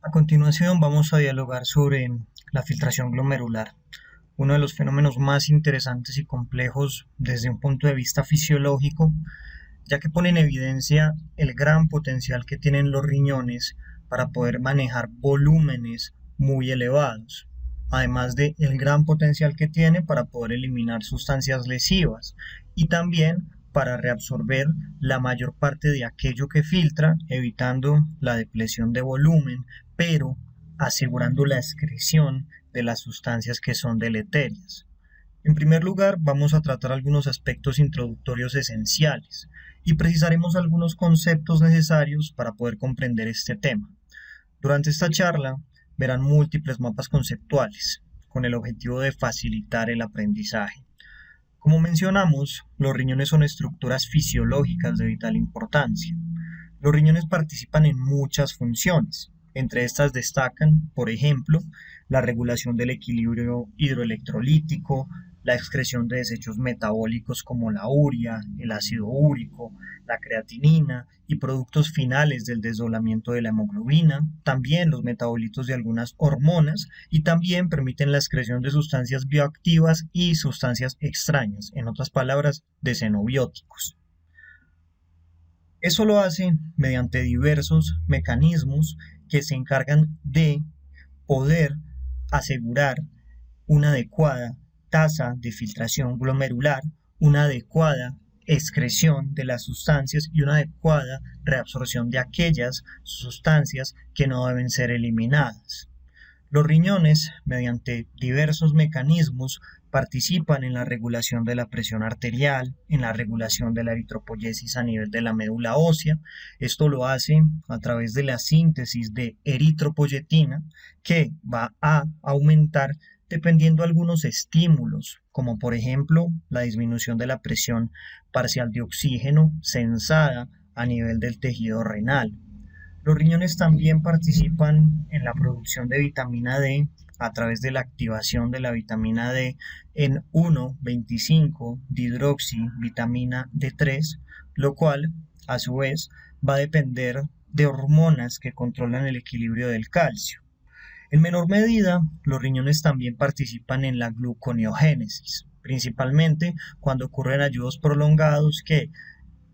A continuación vamos a dialogar sobre la filtración glomerular, uno de los fenómenos más interesantes y complejos desde un punto de vista fisiológico, ya que pone en evidencia el gran potencial que tienen los riñones para poder manejar volúmenes muy elevados, además de el gran potencial que tiene para poder eliminar sustancias lesivas y también para reabsorber la mayor parte de aquello que filtra, evitando la depresión de volumen, pero asegurando la excreción de las sustancias que son deleterias. En primer lugar, vamos a tratar algunos aspectos introductorios esenciales y precisaremos algunos conceptos necesarios para poder comprender este tema. Durante esta charla verán múltiples mapas conceptuales con el objetivo de facilitar el aprendizaje. Como mencionamos, los riñones son estructuras fisiológicas de vital importancia. Los riñones participan en muchas funciones. Entre estas destacan, por ejemplo, la regulación del equilibrio hidroelectrolítico, la excreción de desechos metabólicos como la urea, el ácido úrico, la creatinina y productos finales del desdoblamiento de la hemoglobina, también los metabolitos de algunas hormonas y también permiten la excreción de sustancias bioactivas y sustancias extrañas, en otras palabras, de xenobióticos. Eso lo hace mediante diversos mecanismos que se encargan de poder asegurar una adecuada tasa de filtración glomerular, una adecuada excreción de las sustancias y una adecuada reabsorción de aquellas sustancias que no deben ser eliminadas. Los riñones, mediante diversos mecanismos, participan en la regulación de la presión arterial, en la regulación de la eritropoyesis a nivel de la médula ósea. Esto lo hace a través de la síntesis de eritropoyetina, que va a aumentar dependiendo de algunos estímulos, como por ejemplo la disminución de la presión parcial de oxígeno sensada a nivel del tejido renal. Los riñones también participan en la producción de vitamina D a través de la activación de la vitamina D en 1,25-dihidroxivitamina D3, lo cual a su vez va a depender de hormonas que controlan el equilibrio del calcio. En menor medida, los riñones también participan en la gluconeogénesis, principalmente cuando ocurren ayunos prolongados que,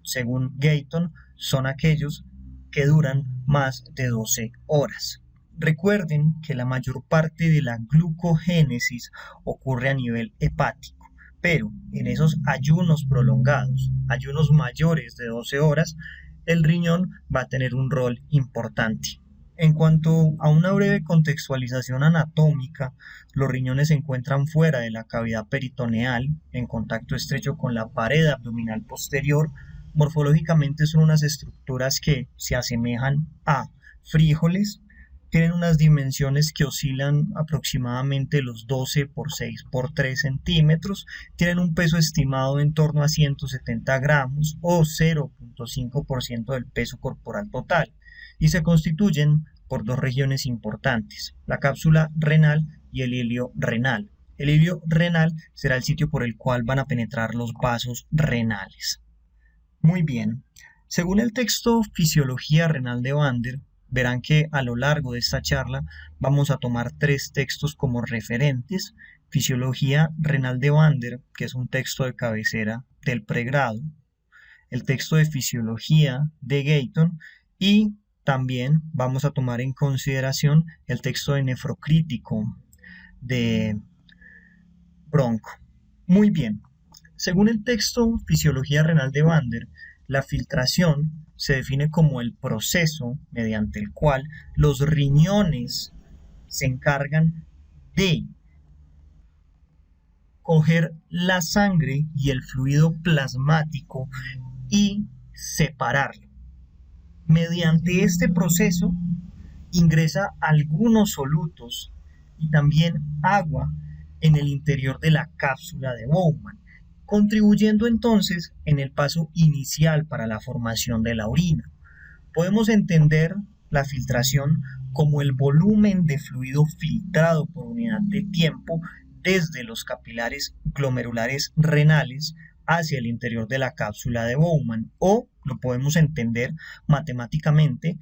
según Gayton, son aquellos que duran más de 12 horas. Recuerden que la mayor parte de la glucogénesis ocurre a nivel hepático, pero en esos ayunos prolongados, ayunos mayores de 12 horas, el riñón va a tener un rol importante. En cuanto a una breve contextualización anatómica, los riñones se encuentran fuera de la cavidad peritoneal, en contacto estrecho con la pared abdominal posterior. Morfológicamente son unas estructuras que se asemejan a frijoles, tienen unas dimensiones que oscilan aproximadamente los 12 por 6 por 3 centímetros, tienen un peso estimado en torno a 170 gramos o 0,5% del peso corporal total y se constituyen por dos regiones importantes, la cápsula renal y el hilio renal. El hilio renal será el sitio por el cual van a penetrar los vasos renales. Muy bien, según el texto Fisiología renal de Vander, verán que a lo largo de esta charla vamos a tomar tres textos como referentes: Fisiología renal de Vander, que es un texto de cabecera del pregrado, el texto de Fisiología de Gayton y también vamos a tomar en consideración el texto de Nefrocrítico de Bronco. Muy bien, según el texto Fisiología renal de Vander, la filtración se define como el proceso mediante el cual los riñones se encargan de coger la sangre y el fluido plasmático y separarlo. Mediante este proceso ingresa algunos solutos y también agua en el interior de la cápsula de Bowman, contribuyendo entonces en el paso inicial para la formación de la orina. Podemos entender la filtración como el volumen de fluido filtrado por unidad de tiempo desde los capilares glomerulares renales hacia el interior de la cápsula de Bowman, o lo podemos entender matemáticamente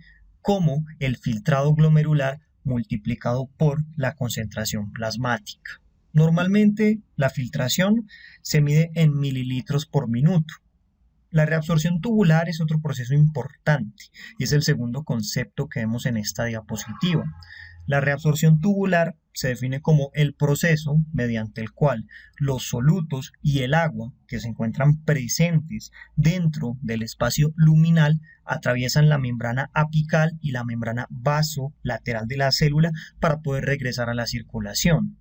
como el filtrado glomerular multiplicado por la concentración plasmática. Normalmente la filtración se mide en mililitros por minuto. La reabsorción tubular es otro proceso importante y es el segundo concepto que vemos en esta diapositiva. La reabsorción tubular se define como el proceso mediante el cual los solutos y el agua que se encuentran presentes dentro del espacio luminal atraviesan la membrana apical y la membrana vasolateral de la célula para poder regresar a la circulación.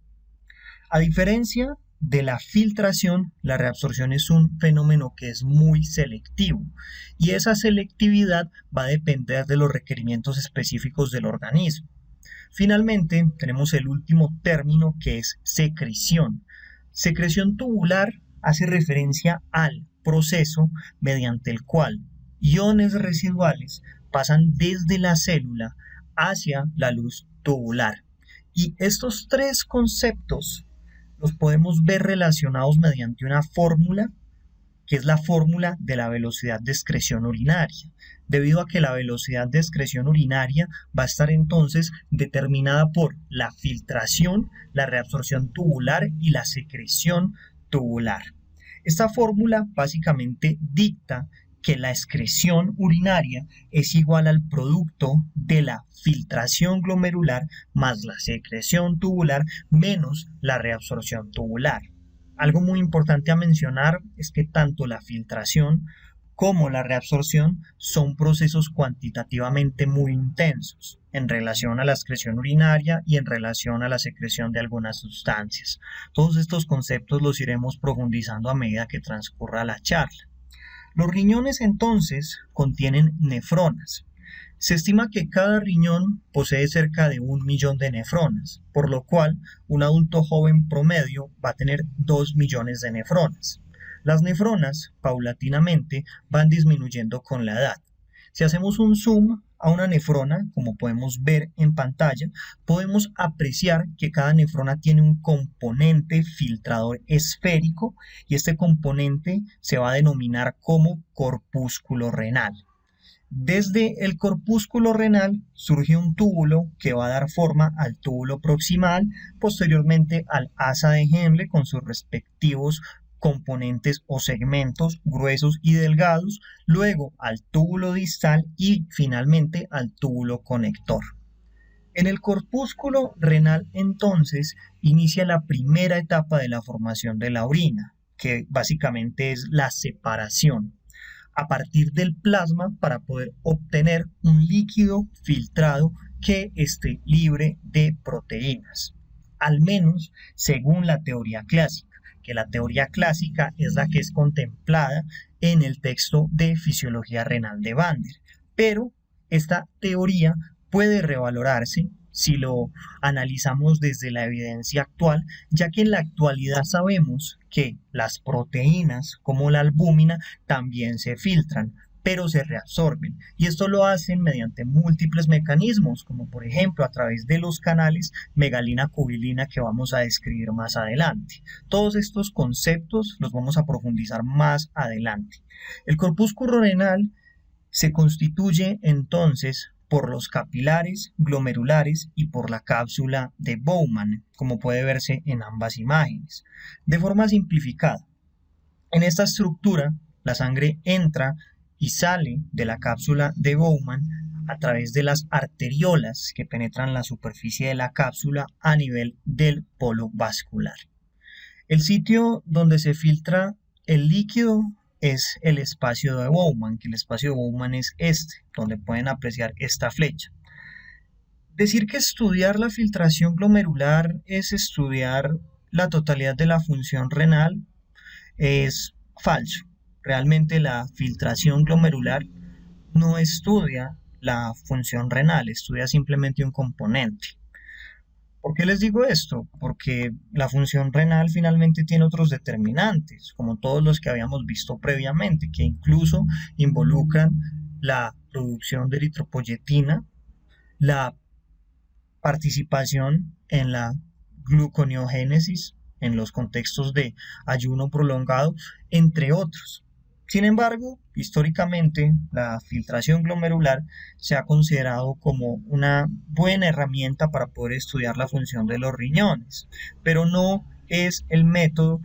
A diferencia de la filtración, la reabsorción es un fenómeno que es muy selectivo y esa selectividad va a depender de los requerimientos específicos del organismo. Finalmente, tenemos el último término que es secreción. Secreción tubular hace referencia al proceso mediante el cual iones residuales pasan desde la célula hacia la luz tubular. Y estos tres conceptos los podemos ver relacionados mediante una fórmula que es la fórmula de la velocidad de excreción urinaria, debido a que la velocidad de excreción urinaria va a estar entonces determinada por la filtración, la reabsorción tubular y la secreción tubular. Esta fórmula básicamente dicta que la excreción urinaria es igual al producto de la filtración glomerular más la secreción tubular menos la reabsorción tubular. Algo muy importante a mencionar es que tanto la filtración como la reabsorción son procesos cuantitativamente muy intensos en relación a la excreción urinaria y en relación a la secreción de algunas sustancias. Todos estos conceptos los iremos profundizando a medida que transcurra la charla. Los riñones entonces contienen nefronas. Se estima que cada riñón posee cerca de 1 millón de nefronas, por lo cual un adulto joven promedio va a tener 2 millones de nefronas. Las nefronas, paulatinamente, van disminuyendo con la edad. Si hacemos un zoom a una nefrona, como podemos ver en pantalla, podemos apreciar que cada nefrona tiene un componente filtrador esférico y este componente se va a denominar como corpúsculo renal. Desde el corpúsculo renal surge un túbulo que va a dar forma al túbulo proximal, posteriormente al asa de Henle con sus respectivos componentes o segmentos gruesos y delgados, luego al túbulo distal y finalmente al túbulo conector. En el corpúsculo renal entonces inicia la primera etapa de la formación de la orina, que básicamente es la separación a partir del plasma para poder obtener un líquido filtrado que esté libre de proteínas, al menos según la teoría clásica, que la teoría clásica es la que es contemplada en el texto de Fisiología Renal de Bander, pero esta teoría puede revalorarse si lo analizamos desde la evidencia actual, ya que en la actualidad sabemos que las proteínas como la albúmina también se filtran, pero se reabsorben, y esto lo hacen mediante múltiples mecanismos, como por ejemplo a través de los canales megalina-cubilina que vamos a describir más adelante. Todos estos conceptos los vamos a profundizar más adelante. El corpúsculo renal se constituye entonces por los capilares glomerulares y por la cápsula de Bowman, como puede verse en ambas imágenes. De forma simplificada, en esta estructura la sangre entra y sale de la cápsula de Bowman a través de las arteriolas que penetran la superficie de la cápsula a nivel del polo vascular. El sitio donde se filtra el líquido es el espacio de Bowman, que el espacio de Bowman es este, donde pueden apreciar esta flecha. Decir que estudiar la filtración glomerular es estudiar la totalidad de la función renal es falso. Realmente la filtración glomerular no estudia la función renal, estudia simplemente un componente. ¿Por qué les digo esto? Porque la función renal finalmente tiene otros determinantes, como todos los que habíamos visto previamente, que incluso involucran la producción de eritropoyetina, la participación en la gluconeogénesis en los contextos de ayuno prolongado, entre otros. Sin embargo, históricamente, la filtración glomerular se ha considerado como una buena herramienta para poder estudiar la función de los riñones, pero no es el método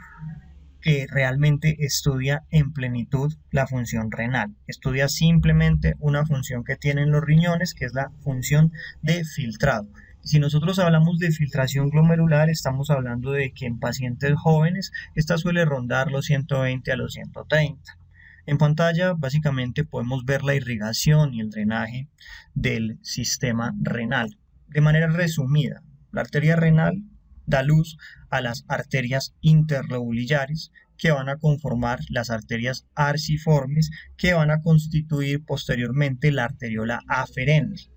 que realmente estudia en plenitud la función renal. Estudia simplemente una función que tienen los riñones, que es la función de filtrado. Si nosotros hablamos de filtración glomerular, estamos hablando de que en pacientes jóvenes esta suele rondar los 120 a los 130. En pantalla básicamente podemos ver la irrigación y el drenaje del sistema renal. De manera resumida, la arteria renal da luz a las arterias interlobulares que van a conformar las arterias arciformes que van a constituir posteriormente la arteriola aferente.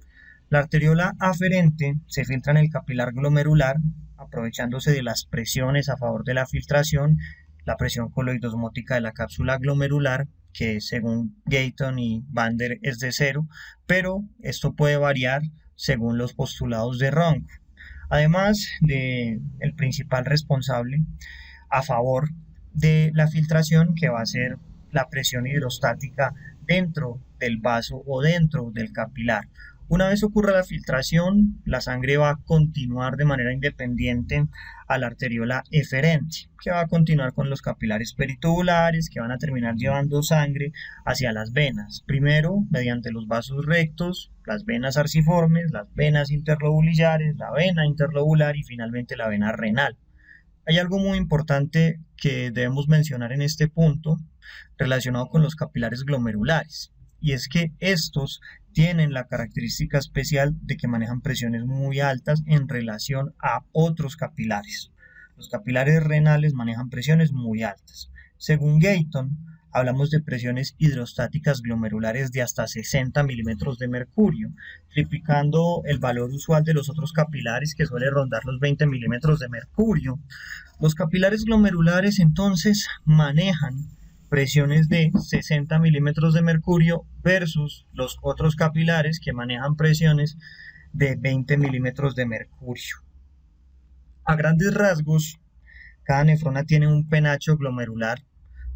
La arteriola aferente se filtra en el capilar glomerular aprovechándose de las presiones a favor de la filtración, la presión coloidosmótica de la cápsula glomerular, que según Gayton y Vander es de 0, pero esto puede variar según los postulados de Ronco. Además de el principal responsable a favor de la filtración, que va a ser la presión hidrostática dentro del vaso o dentro del capilar. Una vez ocurra la filtración, la sangre va a continuar de manera independiente a la arteriola eferente, que va a continuar con los capilares peritubulares, que van a terminar llevando sangre hacia las venas, primero mediante los vasos rectos, las venas arciformes, las venas interlobulares, la vena interlobular y finalmente la vena renal. Hay algo muy importante que debemos mencionar en este punto relacionado con los capilares glomerulares, y es que estos tienen la característica especial de que manejan presiones muy altas en relación a otros capilares. Los capilares renales manejan presiones muy altas. Según Gayton, hablamos de presiones hidrostáticas glomerulares de hasta 60 milímetros de mercurio, triplicando el valor usual de los otros capilares, que suele rondar los 20 milímetros de mercurio. Los capilares glomerulares entonces manejan presiones de 60 milímetros de mercurio versus los otros capilares que manejan presiones de 20 milímetros de mercurio. A grandes rasgos, cada nefrona tiene un penacho glomerular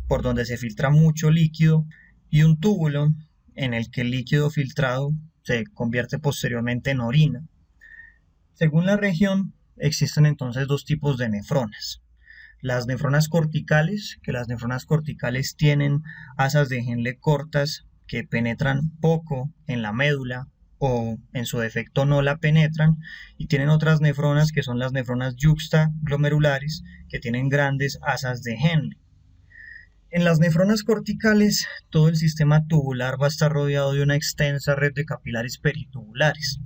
por donde se filtra mucho líquido y un túbulo en el que el líquido filtrado se convierte posteriormente en orina. Según la región, existen entonces dos tipos de nefronas. Las nefronas corticales, que las nefronas corticales tienen asas de Henle cortas que penetran poco en la médula o en su defecto no la penetran, y tienen otras nefronas que son las nefronas yuxtaglomerulares que tienen grandes asas de Henle. En las nefronas corticales, todo el sistema tubular va a estar rodeado de una extensa red de capilares peritubulares,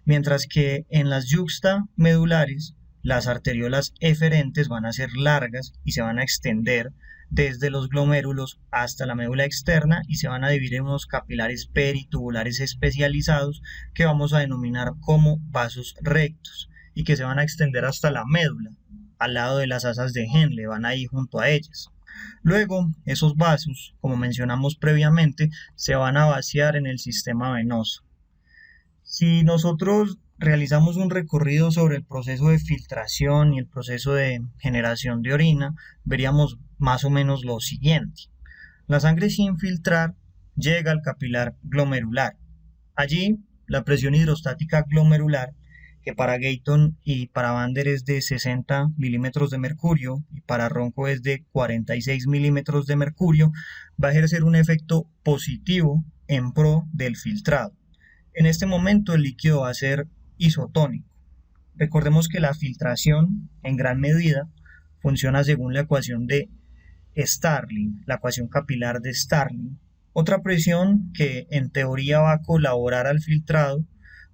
mientras que en las yuxtamedulares, las arteriolas eferentes van a ser largas y se van a extender desde los glomérulos hasta la médula externa y se van a dividir en unos capilares peritubulares especializados que vamos a denominar como vasos rectos y que se van a extender hasta la médula, al lado de las asas de Henle, van ahí junto a ellas. Luego, esos vasos, como mencionamos previamente, se van a vaciar en el sistema venoso. Si nosotros realizamos un recorrido sobre el proceso de filtración y el proceso de generación de orina, veríamos más o menos lo siguiente. La sangre sin filtrar llega al capilar glomerular. Allí, la presión hidrostática glomerular, que para Gayton y para Vander es de 60 milímetros de mercurio y para Ronco es de 46 milímetros de mercurio, va a ejercer un efecto positivo en pro del filtrado. En este momento el líquido va a ser isotónico. Recordemos que la filtración en gran medida funciona según la ecuación de Starling, la ecuación capilar de Starling. Otra presión que en teoría va a colaborar al filtrado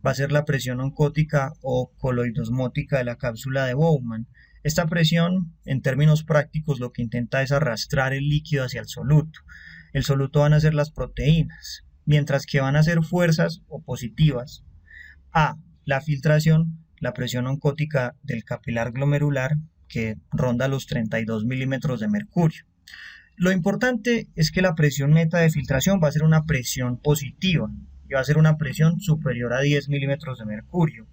va a ser la presión oncótica o coloidosmótica de la cápsula de Bowman. Esta presión, en términos prácticos, lo que intenta es arrastrar el líquido hacia el soluto. El soluto van a ser las proteínas, mientras que van a ser fuerzas opositivas a la filtración, la presión oncótica del capilar glomerular, que ronda los 32 milímetros de mercurio. Lo importante es que la presión neta de filtración va a ser una presión positiva y va a ser una presión superior a 10 milímetros de mercurio.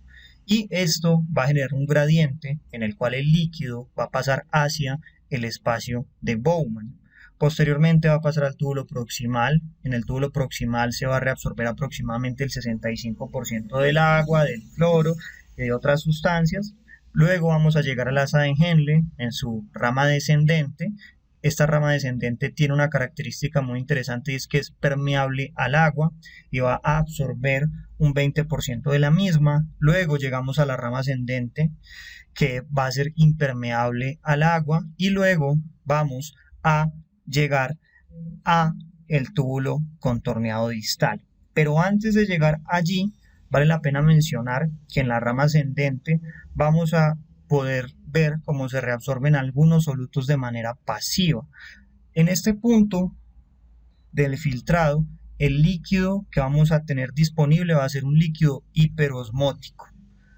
Y esto va a generar un gradiente en el cual el líquido va a pasar hacia el espacio de Bowman. Posteriormente va a pasar al túbulo proximal. En el túbulo proximal se va a reabsorber aproximadamente el 65% del agua, del cloro y de otras sustancias. Luego vamos a llegar al asa de Henle en su rama descendente. Esta rama descendente tiene una característica muy interesante y es que es permeable al agua y va a absorber un 20% de la misma. Luego llegamos a la rama ascendente que va a ser impermeable al agua y luego vamos a llegar a el túbulo contorneado distal. Pero antes de llegar allí, vale la pena mencionar que en la rama ascendente vamos a poder ver cómo se reabsorben algunos solutos de manera pasiva. En este punto del filtrado, el líquido que vamos a tener disponible va a ser un líquido hiperosmótico.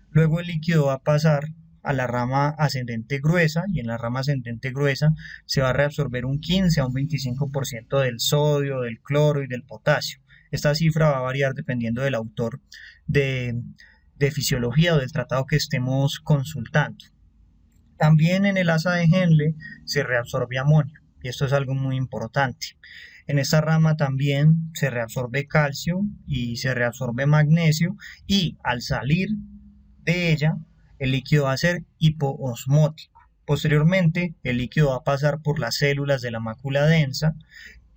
Luego el líquido va a pasar a la rama ascendente gruesa y en la rama ascendente gruesa se va a reabsorber un 15 a un 25% del sodio, del cloro y del potasio. Esta cifra va a variar dependiendo del autor de fisiología o del tratado que estemos consultando. También en el asa de Henle se reabsorbe amonio y esto es algo muy importante. En esta rama también se reabsorbe calcio y se reabsorbe magnesio y al salir de ella el líquido va a ser hipoosmótico. Posteriormente el líquido va a pasar por las células de la mácula densa.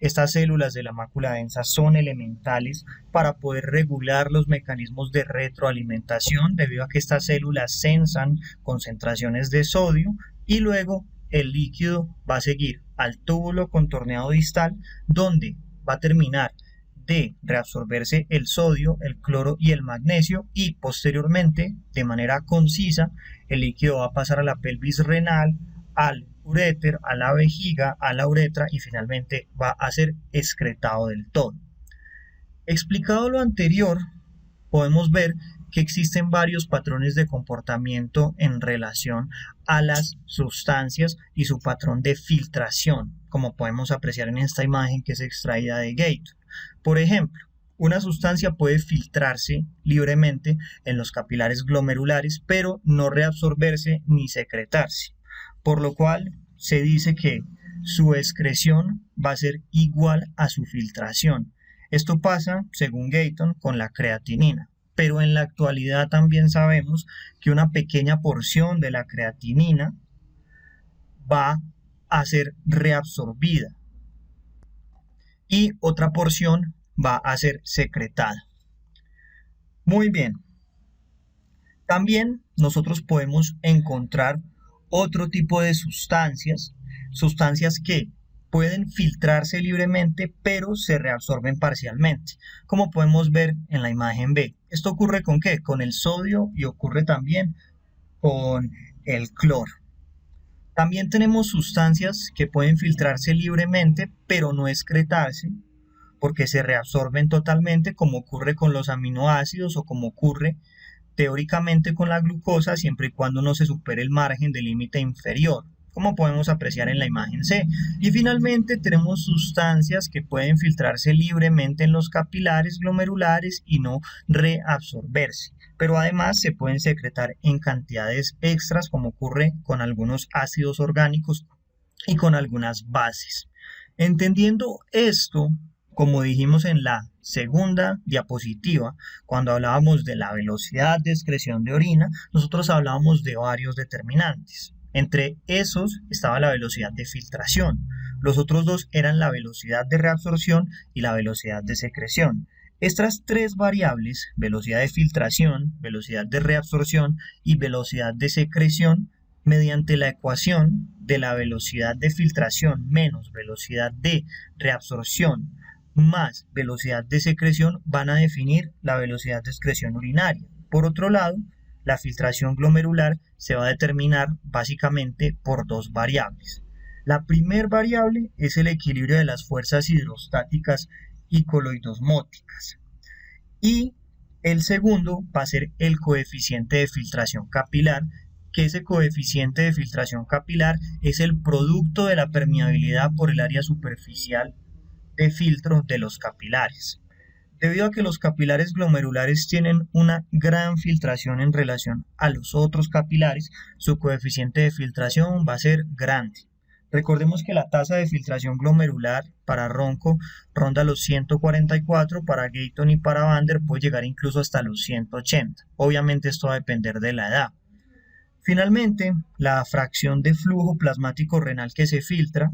Estas células de la mácula densa son elementales para poder regular los mecanismos de retroalimentación debido a que estas células sensan concentraciones de sodio y luego el líquido va a seguir al túbulo contorneado distal donde va a terminar de reabsorberse el sodio, el cloro y el magnesio y posteriormente de manera concisa el líquido va a pasar a la pelvis renal, al uréter, a la vejiga, a la uretra y finalmente va a ser excretado del todo. Explicado lo anterior, podemos ver que existen varios patrones de comportamiento en relación a las sustancias y su patrón de filtración, como podemos apreciar en esta imagen que es extraída de Gayton. Por ejemplo, una sustancia puede filtrarse libremente en los capilares glomerulares, pero no reabsorberse ni secretarse, por lo cual se dice que su excreción va a ser igual a su filtración. Esto pasa, según Gayton, con la creatinina, pero en la actualidad también sabemos que una pequeña porción de la creatinina va a ser reabsorbida y otra porción va a ser secretada. Muy bien. También nosotros podemos encontrar otro tipo de sustancias que pueden filtrarse libremente pero se reabsorben parcialmente, como podemos ver en la imagen B. ¿Esto ocurre con qué? Con el sodio y ocurre también con el cloro. También tenemos sustancias que pueden filtrarse libremente pero no excretarse porque se reabsorben totalmente, como ocurre con los aminoácidos o como ocurre teóricamente con la glucosa siempre y cuando no se supere el margen de límite inferior, como podemos apreciar en la imagen C. Y finalmente tenemos sustancias que pueden filtrarse libremente en los capilares glomerulares y no reabsorberse, pero además se pueden secretar en cantidades extras como ocurre con algunos ácidos orgánicos y con algunas bases. Entendiendo esto, como dijimos en la segunda diapositiva, cuando hablábamos de la velocidad de excreción de orina, nosotros hablábamos de varios determinantes. Entre esos estaba la velocidad de filtración. Los otros dos eran la velocidad de reabsorción y la velocidad de secreción. Estas tres variables, velocidad de filtración, velocidad de reabsorción y velocidad de secreción, mediante la ecuación de la velocidad de filtración menos velocidad de reabsorción más velocidad de secreción van a definir la velocidad de excreción urinaria. Por otro lado, la filtración glomerular se va a determinar básicamente por dos variables. La primera variable es el equilibrio de las fuerzas hidrostáticas y coloidosmóticas. Y el segundo va a ser el coeficiente de filtración capilar, que ese coeficiente de filtración capilar es el producto de la permeabilidad por el área superficial de filtro de los capilares. Debido a que los capilares glomerulares tienen una gran filtración en relación a los otros capilares, su coeficiente de filtración va a ser grande. Recordemos que la tasa de filtración glomerular para Ronco ronda los 144, para Gayton y para Vander puede llegar incluso hasta los 180. Obviamente esto va a depender de la edad. Finalmente, la fracción de flujo plasmático renal que se filtra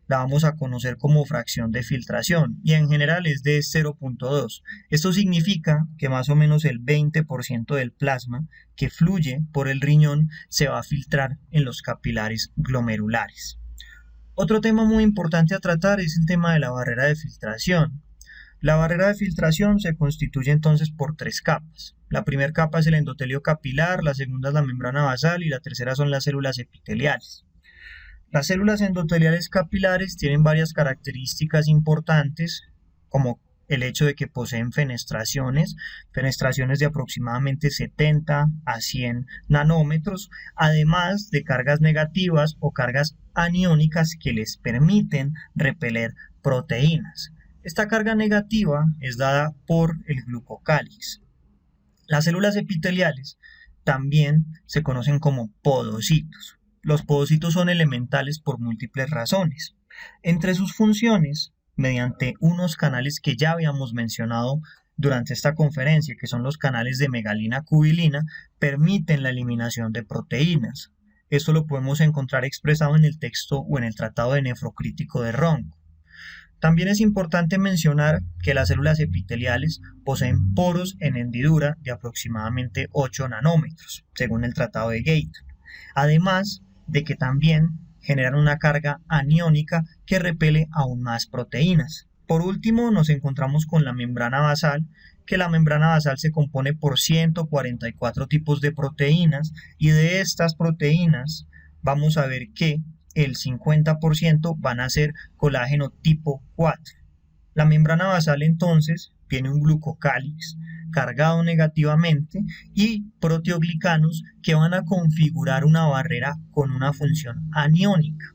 la vamos a conocer como fracción de filtración y en general es de 0.2. Esto significa que más o menos el 20% del plasma que fluye por el riñón se va a filtrar en los capilares glomerulares. Otro tema muy importante a tratar es el tema de la barrera de filtración. La barrera de filtración se constituye entonces por tres capas. La primera capa es el endotelio capilar, la segunda es la membrana basal y la tercera son las células epiteliales. Las células endoteliales capilares tienen varias características importantes, como el hecho de que poseen fenestraciones de aproximadamente 70 a 100 nanómetros, además de cargas negativas o cargas aniónicas que les permiten repeler proteínas. Esta carga negativa es dada por el glucocálix. Las células epiteliales también se conocen como podocitos. Los podocitos son elementales por múltiples razones. Entre sus funciones, mediante unos canales que ya habíamos mencionado durante esta conferencia, que son los canales de megalina-cubilina, permiten la eliminación de proteínas. Esto lo podemos encontrar expresado en el texto o en el tratado de nefrocrítico de Ronco. También es importante mencionar que las células epiteliales poseen poros en hendidura de aproximadamente 8 nanómetros, según el tratado de Gayton. Además de que también generan una carga aniónica que repele aún más proteínas. Por último, nos encontramos con la membrana basal, que la membrana basal se compone por 144 tipos de proteínas y de estas proteínas vamos a ver que el 50% van a ser colágeno tipo 4. La membrana basal entonces tiene un glucocálix cargado negativamente y proteoglicanos que van a configurar una barrera con una función aniónica.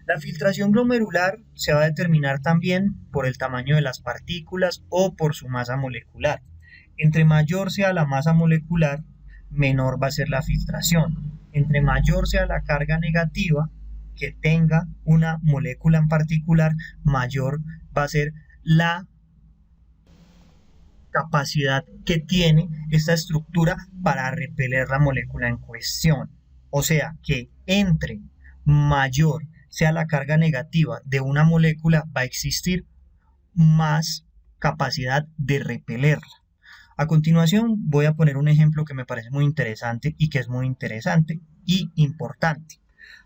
La filtración glomerular se va a determinar también por el tamaño de las partículas o por su masa molecular. Entre mayor sea la masa molecular, menor va a ser la filtración. Entre mayor sea la carga negativa que tenga una molécula en particular, mayor va a ser la capacidad que tiene esta estructura para repeler la molécula en cuestión. O sea que entre mayor sea la carga negativa de una molécula, va a existir más capacidad de repelerla. A continuación voy a poner un ejemplo que me parece muy interesante y que es muy interesante y importante.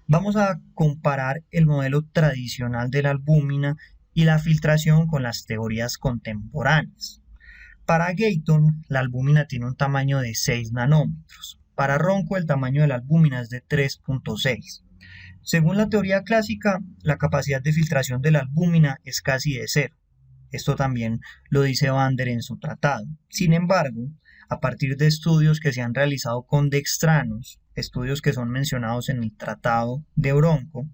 Vamos a comparar el modelo tradicional de la albúmina y la filtración con las teorías contemporáneas. Para Gayton, la albúmina tiene un tamaño de 6 nanómetros. Para Ronco, el tamaño de la albúmina es de 3.6. Según la teoría clásica, la capacidad de filtración de la albúmina es casi de cero. Esto también lo dice Vander en su tratado. Sin embargo, a partir de estudios que se han realizado con dextranos, estudios que son mencionados en el tratado de Ronco,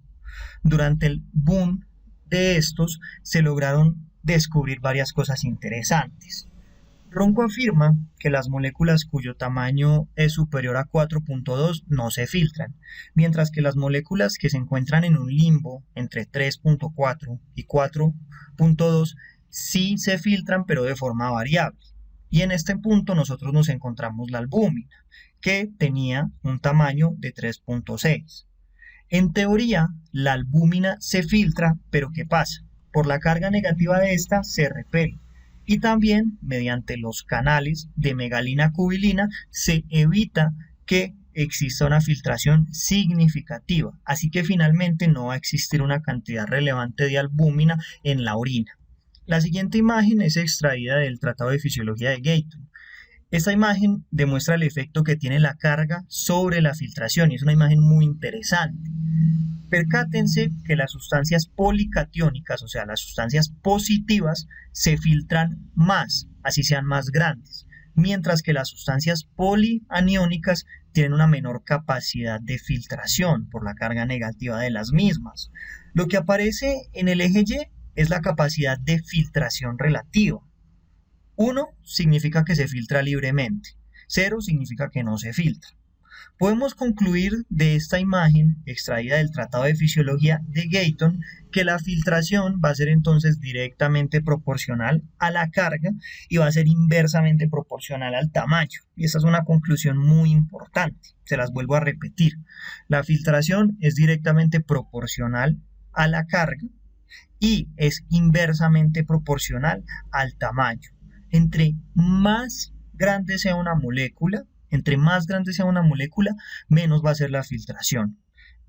durante el boom de estos se lograron descubrir varias cosas interesantes. Ronco afirma que las moléculas cuyo tamaño es superior a 4.2 no se filtran, mientras que las moléculas que se encuentran en un limbo entre 3.4 y 4.2 sí se filtran, pero de forma variable. Y en este punto nosotros nos encontramos la albúmina, que tenía un tamaño de 3.6. En teoría, la albúmina se filtra, pero ¿qué pasa? Por la carga negativa de esta se repele. Y también mediante los canales de megalina-cubilina se evita que exista una filtración significativa, así que finalmente no va a existir una cantidad relevante de albúmina en la orina. La siguiente imagen es extraída del Tratado de Fisiología de Gayton. Esta imagen demuestra el efecto que tiene la carga sobre la filtración y es una imagen muy interesante. Percátense que las sustancias policatiónicas, o sea, las sustancias positivas, se filtran más, así sean más grandes, mientras que las sustancias polianiónicas tienen una menor capacidad de filtración por la carga negativa de las mismas. Lo que aparece en el eje Y es la capacidad de filtración relativa. 1 significa que se filtra libremente, 0 significa que no se filtra. Podemos concluir de esta imagen extraída del Tratado de Fisiología de Gayton que la filtración va a ser entonces directamente proporcional a la carga y va a ser inversamente proporcional al tamaño. Y esta es una conclusión muy importante, se las vuelvo a repetir. La filtración es directamente proporcional a la carga y es inversamente proporcional al tamaño. Entre más grande sea una molécula, menos va a ser la filtración.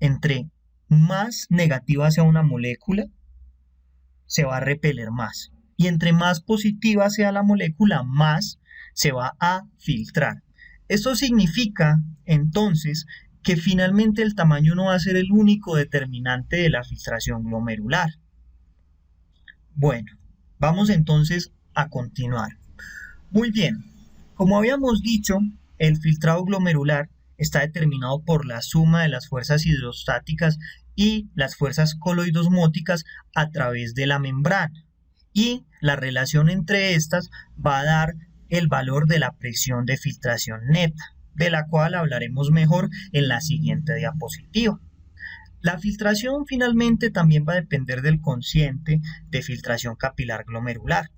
Entre más negativa sea una molécula, se va a repeler más. Y entre más positiva sea la molécula, más se va a filtrar. Esto significa, entonces, que finalmente el tamaño no va a ser el único determinante de la filtración glomerular. Bueno, vamos entonces a continuar. Muy bien, como habíamos dicho, el filtrado glomerular está determinado por la suma de las fuerzas hidrostáticas y las fuerzas coloidosmóticas a través de la membrana. Y la relación entre estas va a dar el valor de la presión de filtración neta, de la cual hablaremos mejor en la siguiente diapositiva. La filtración finalmente también va a depender del cociente de filtración capilar glomerular.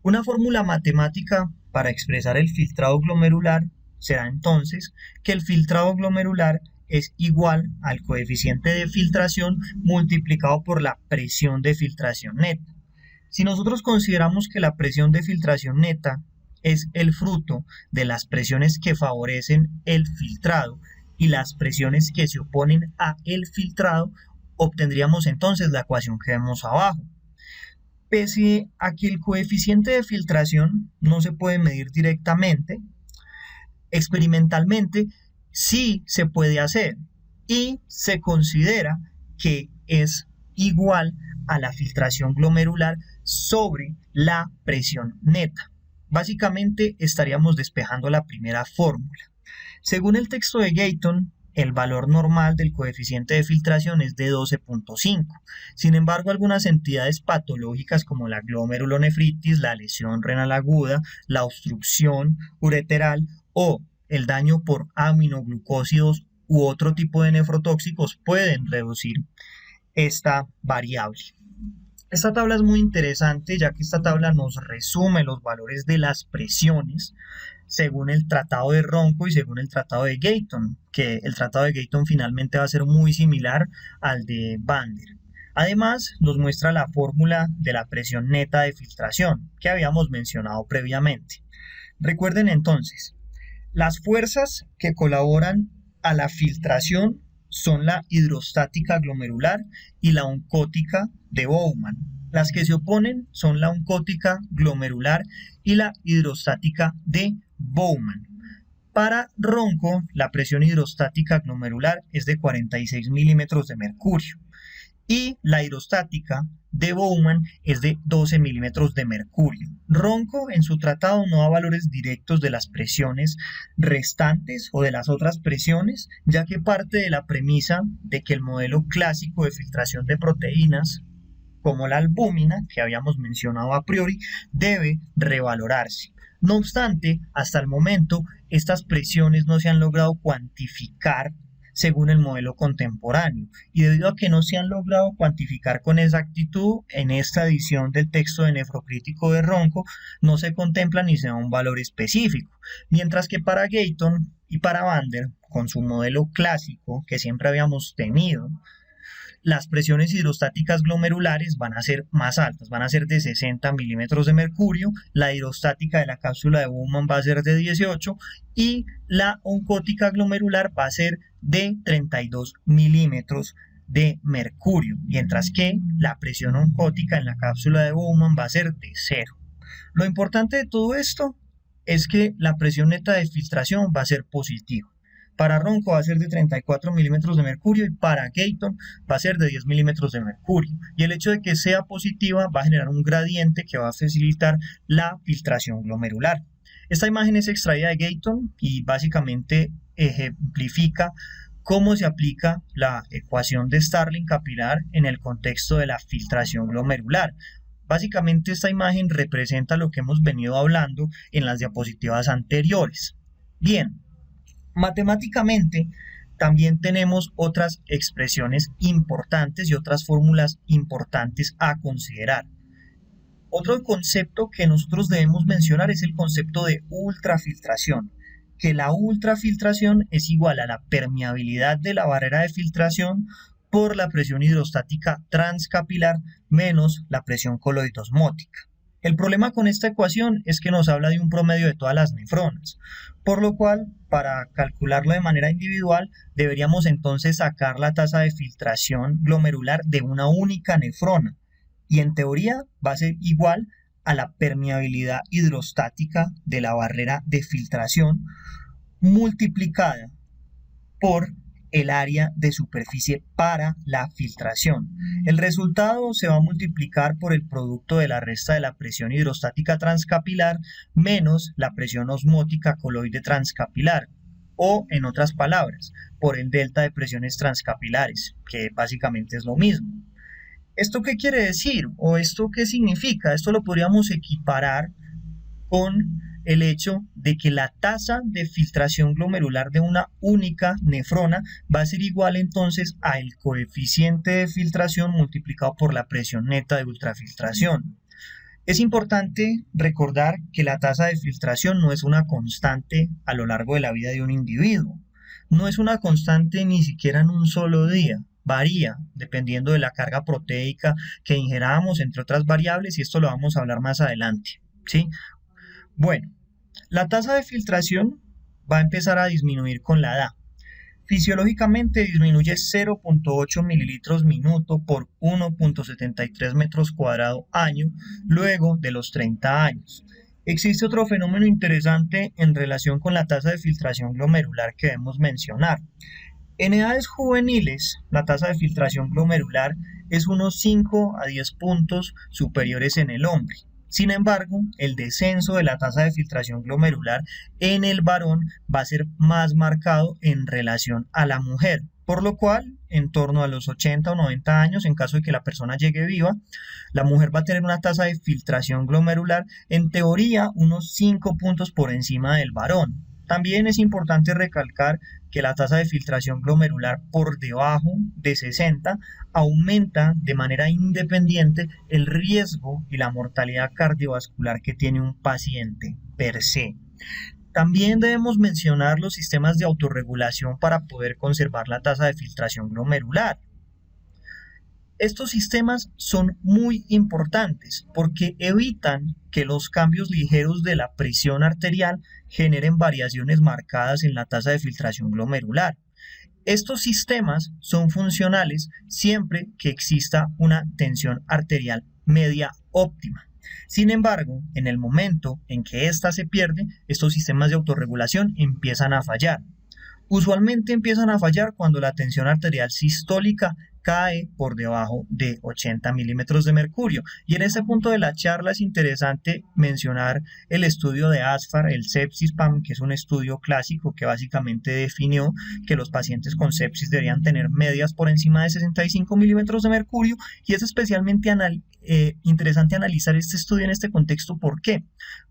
Una fórmula matemática para expresar el filtrado glomerular será entonces que el filtrado glomerular es igual al coeficiente de filtración multiplicado por la presión de filtración neta. Si nosotros consideramos que la presión de filtración neta es el fruto de las presiones que favorecen el filtrado y las presiones que se oponen a el filtrado, obtendríamos entonces la ecuación que vemos abajo. Pese a que el coeficiente de filtración no se puede medir directamente, experimentalmente sí se puede hacer y se considera que es igual a la filtración glomerular sobre la presión neta. Básicamente estaríamos despejando la primera fórmula. Según el texto de Gayton, el valor normal del coeficiente de filtración es de 12.5. Sin embargo, algunas entidades patológicas como la glomerulonefritis, la lesión renal aguda, la obstrucción ureteral o el daño por aminoglucósidos u otro tipo de nefrotóxicos pueden reducir esta variable. Esta tabla es muy interesante ya que esta tabla nos resume los valores de las presiones según el Tratado de Ronco y según el Tratado de Gayton, que el Tratado de Gayton finalmente va a ser muy similar al de Bander. Además, nos muestra la fórmula de la presión neta de filtración que habíamos mencionado previamente. Recuerden entonces, las fuerzas que colaboran a la filtración son la hidrostática glomerular y la oncótica de Bowman. Las que se oponen son la oncótica glomerular y la hidrostática de Bowman. Para Ronco, la presión hidrostática glomerular es de 46 milímetros de mercurio y la hidrostática de Bowman es de 12 milímetros de mercurio. Ronco en su tratado no da valores directos de las presiones restantes o de las otras presiones, ya que parte de la premisa de que el modelo clásico de filtración de proteínas, como la albúmina, que habíamos mencionado a priori, debe revalorarse. No obstante, hasta el momento, estas presiones no se han logrado cuantificar según el modelo contemporáneo, y debido a que no se han logrado cuantificar con exactitud, en esta edición del texto de Nefrocrítico de Ronco no se contempla ni se da un valor específico, mientras que para Gayton y para Bander, con su modelo clásico que siempre habíamos tenido, las presiones hidrostáticas glomerulares van a ser más altas, van a ser de 60 milímetros de mercurio, la hidrostática de la cápsula de Bowman va a ser de 18 y la oncótica glomerular va a ser de 32 milímetros de mercurio, mientras que la presión oncótica en la cápsula de Bowman va a ser de 0. Lo importante de todo esto es que la presión neta de filtración va a ser positiva. Para Ronco va a ser de 34 milímetros de mercurio y para Gayton va a ser de 10 milímetros de mercurio. Y el hecho de que sea positiva va a generar un gradiente que va a facilitar la filtración glomerular. Esta imagen es extraída de Gayton y básicamente ejemplifica cómo se aplica la ecuación de Starling capilar en el contexto de la filtración glomerular. Básicamente esta imagen representa lo que hemos venido hablando en las diapositivas anteriores. Bien. Matemáticamente, también tenemos otras expresiones importantes y otras fórmulas importantes a considerar. Otro concepto que nosotros debemos mencionar es el concepto de ultrafiltración, que la ultrafiltración es igual a la permeabilidad de la barrera de filtración por la presión hidrostática transcapilar menos la presión coloidosmótica. El problema con esta ecuación es que nos habla de un promedio de todas las nefronas, por lo cual, para calcularlo de manera individual, deberíamos entonces sacar la tasa de filtración glomerular de una única nefrona, y en teoría va a ser igual a la permeabilidad hidrostática de la barrera de filtración multiplicada por el área de superficie para la filtración. El resultado se va a multiplicar por el producto de la resta de la presión hidrostática transcapilar menos la presión osmótica coloide transcapilar, o en otras palabras, por el delta de presiones transcapilares, que básicamente es lo mismo. ¿Esto qué quiere decir? ¿O esto qué significa? Esto lo podríamos equiparar con el hecho de que la tasa de filtración glomerular de una única nefrona va a ser igual entonces al coeficiente de filtración multiplicado por la presión neta de ultrafiltración. Es importante recordar que la tasa de filtración no es una constante a lo largo de la vida de un individuo. No es una constante ni siquiera en un solo día. Varía dependiendo de la carga proteica que ingeramos, entre otras variables, y esto lo vamos a hablar más adelante, ¿sí? Bueno, la tasa de filtración va a empezar a disminuir con la edad. Fisiológicamente disminuye 0.8 mililitros minuto por 1.73 metros cuadrados año luego de los 30 años. Existe otro fenómeno interesante en relación con la tasa de filtración glomerular que debemos mencionar. En edades juveniles, la tasa de filtración glomerular es unos 5 a 10 puntos superiores en el hombre. Sin embargo, el descenso de la tasa de filtración glomerular en el varón va a ser más marcado en relación a la mujer, por lo cual, en torno a los 80 o 90 años, en caso de que la persona llegue viva, la mujer va a tener una tasa de filtración glomerular, en teoría, unos 5 puntos por encima del varón. También es importante recalcar que la tasa de filtración glomerular por debajo de 60 aumenta de manera independiente el riesgo y la mortalidad cardiovascular que tiene un paciente per se. También debemos mencionar los sistemas de autorregulación para poder conservar la tasa de filtración glomerular. Estos sistemas son muy importantes porque evitan que los cambios ligeros de la presión arterial generen variaciones marcadas en la tasa de filtración glomerular. Estos sistemas son funcionales siempre que exista una tensión arterial media óptima. Sin embargo, en el momento en que ésta se pierde, estos sistemas de autorregulación empiezan a fallar. Usualmente empiezan a fallar cuando la tensión arterial sistólica cae por debajo de 80 milímetros de mercurio. Y en este punto de la charla es interesante mencionar el estudio de ASFAR, el Sepsis-PAM, que es un estudio clásico que básicamente definió que los pacientes con sepsis deberían tener medias por encima de 65 milímetros de mercurio, y es especialmente interesante analizar este estudio en este contexto. ¿Por qué?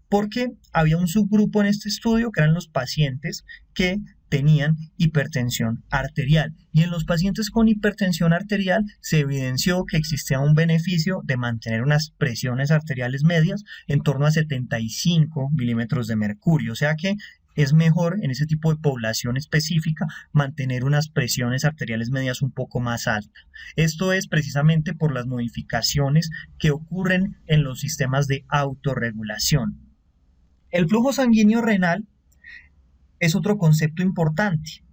Porque había un subgrupo en este estudio que eran los pacientes que tenían hipertensión arterial, y en los pacientes con hipertensión arterial se evidenció que existía un beneficio de mantener unas presiones arteriales medias en torno a 75 milímetros de mercurio, o sea que es mejor en ese tipo de población específica mantener unas presiones arteriales medias un poco más altas. Esto es precisamente por las modificaciones que ocurren en los sistemas de autorregulación. El flujo sanguíneo renal es otro concepto importante,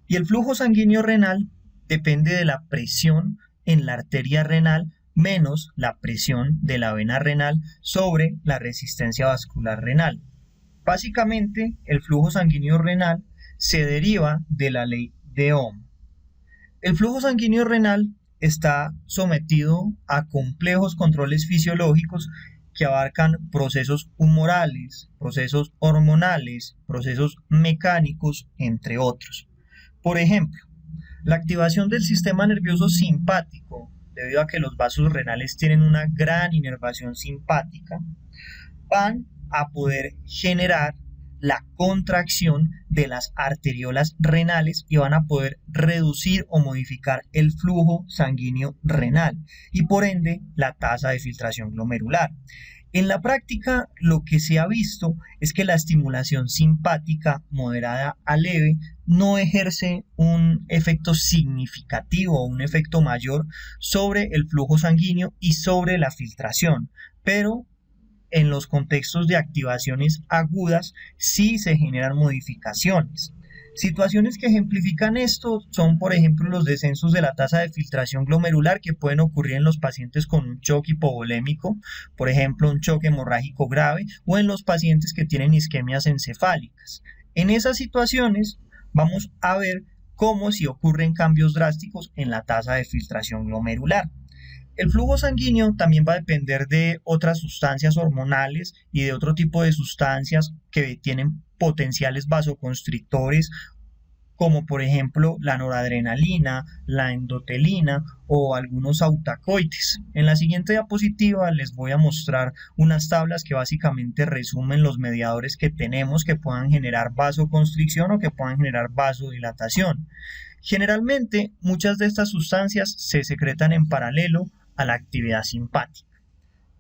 y el flujo sanguíneo renal depende de la presión en la arteria renal menos la presión de la vena renal sobre la resistencia vascular renal. Básicamente, el flujo sanguíneo renal se deriva de la ley de Ohm. El flujo sanguíneo renal está sometido a complejos controles fisiológicos que abarcan procesos humorales, procesos hormonales, procesos mecánicos, entre otros. Por ejemplo, la activación del sistema nervioso simpático, debido a que los vasos renales tienen una gran inervación simpática, van a poder generar la contracción de las arteriolas renales y van a poder reducir o modificar el flujo sanguíneo renal y por ende la tasa de filtración glomerular. En la práctica, lo que se ha visto es que la estimulación simpática moderada a leve no ejerce un efecto significativo o un efecto mayor sobre el flujo sanguíneo y sobre la filtración, pero en los contextos de activaciones agudas sí se generan modificaciones. Situaciones que ejemplifican esto son, por ejemplo, los descensos de la tasa de filtración glomerular que pueden ocurrir en los pacientes con un shock hipovolémico, por ejemplo, un shock hemorrágico grave, o en los pacientes que tienen isquemias encefálicas. En esas situaciones vamos a ver cómo si ocurren cambios drásticos en la tasa de filtración glomerular. El flujo sanguíneo también va a depender de otras sustancias hormonales y de otro tipo de sustancias que tienen potenciales vasoconstrictores, como por ejemplo la noradrenalina, la endotelina o algunos autacoides. En la siguiente diapositiva les voy a mostrar unas tablas que básicamente resumen los mediadores que tenemos que puedan generar vasoconstricción o que puedan generar vasodilatación. Generalmente, muchas de estas sustancias se secretan en paralelo a la actividad simpática.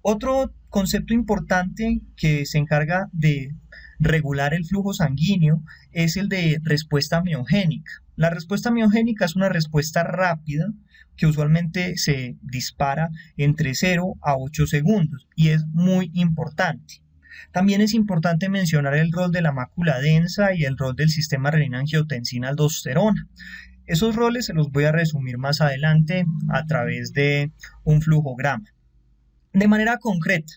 Otro concepto importante que se encarga de regular el flujo sanguíneo es el de respuesta miogénica. La respuesta miogénica es una respuesta rápida que usualmente se dispara entre 0 a 8 segundos y es muy importante. También es importante mencionar el rol de la mácula densa y el rol del sistema renina-angiotensina-aldosterona. Esos roles se los voy a resumir más adelante a través de un flujograma. De manera concreta,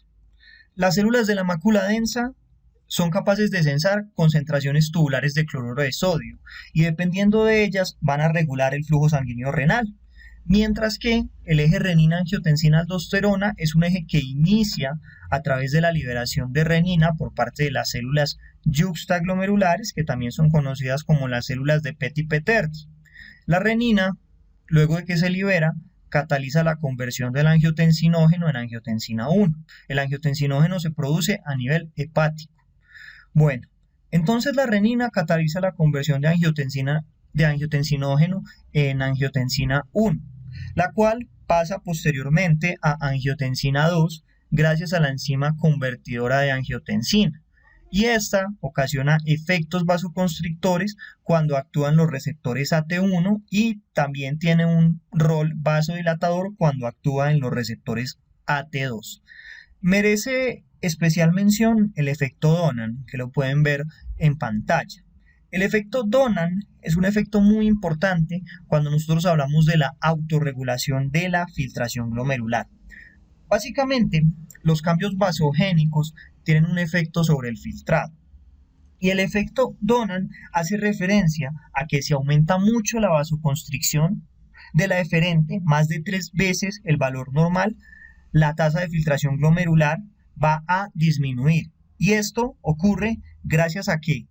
las células de la mácula densa son capaces de sensar concentraciones tubulares de cloruro de sodio y dependiendo de ellas van a regular el flujo sanguíneo renal, mientras que el eje renina-angiotensina-aldosterona es un eje que inicia a través de la liberación de renina por parte de las células yuxtaglomerulares, que también son conocidas como las células de Petit-Peterdi. La renina, luego de que se libera, cataliza la conversión del angiotensinógeno en angiotensina 1. El angiotensinógeno se produce a nivel hepático. Bueno, entonces la renina cataliza la conversión de angiotensinógeno en angiotensina 1, la cual pasa posteriormente a angiotensina 2 gracias a la enzima convertidora de angiotensina. Y esta ocasiona efectos vasoconstrictores cuando actúan los receptores AT1 y también tiene un rol vasodilatador cuando actúa en los receptores AT2. Merece especial mención el efecto Donan, que lo pueden ver en pantalla. El efecto Donan es un efecto muy importante cuando nosotros hablamos de la autorregulación de la filtración glomerular. Básicamente, los cambios vasogénicos tienen un efecto sobre el filtrado. Y el efecto Donan hace referencia a que si aumenta mucho la vasoconstricción de la eferente, más de 3 veces el valor normal, la tasa de filtración glomerular va a disminuir. Y esto ocurre gracias a que